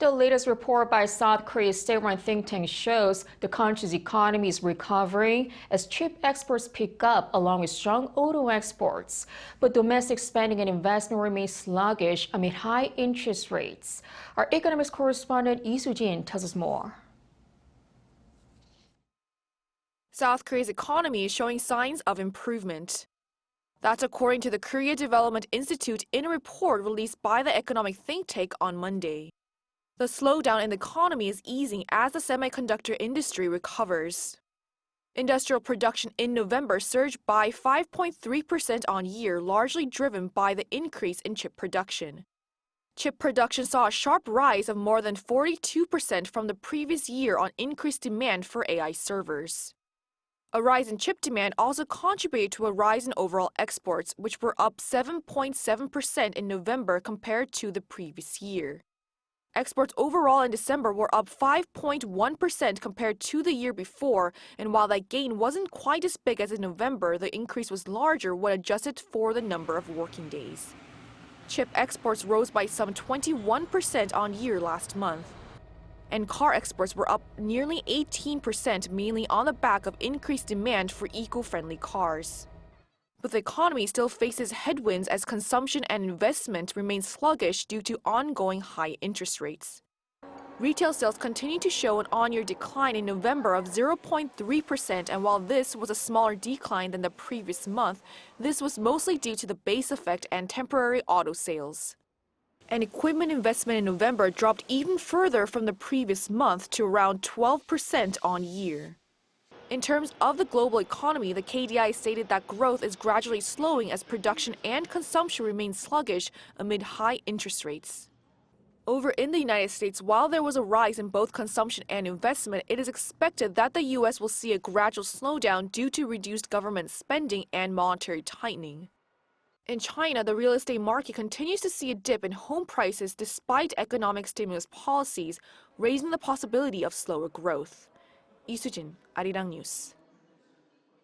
The latest report by South Korea's state-run think tank shows the country's economy is recovering as chip exports pick up along with strong auto exports. But domestic spending and investment remain sluggish amid high interest rates. Our economics correspondent Lee Soo-jin tells us more. South Korea's economy is showing signs of improvement. That's according to the Korea Development Institute in a report released by the economic think tank on Monday. The slowdown in the economy is easing as the semiconductor industry recovers. Industrial production in November surged by 5.3% on year, largely driven by the increase in chip production. Chip production saw a sharp rise of more than 42% from the previous year on increased demand for AI servers. A rise in chip demand also contributed to a rise in overall exports, which were up 7.7% in November compared to the previous year. Exports overall in December were up 5.1% compared to the year before, and while that gain wasn't quite as big as in November, the increase was larger when adjusted for the number of working days. Chip exports rose by some 21% on year last month. And car exports were up nearly 18%, mainly on the back of increased demand for eco-friendly cars. But the economy still faces headwinds as consumption and investment remain sluggish due to ongoing high interest rates. Retail sales continue to show an on-year decline in November of 0.3%, and while this was a smaller decline than the previous month, this was mostly due to the base effect and temporary auto sales. And equipment investment in November dropped even further from the previous month to around 12% on year. In terms of the global economy, the KDI stated that growth is gradually slowing as production and consumption remain sluggish amid high interest rates. Over in the United States, while there was a rise in both consumption and investment, it is expected that the U.S. will see a gradual slowdown due to reduced government spending and monetary tightening. In China, the real estate market continues to see a dip in home prices despite economic stimulus policies, raising the possibility of slower growth. Lee Soo-jin, Arirang News.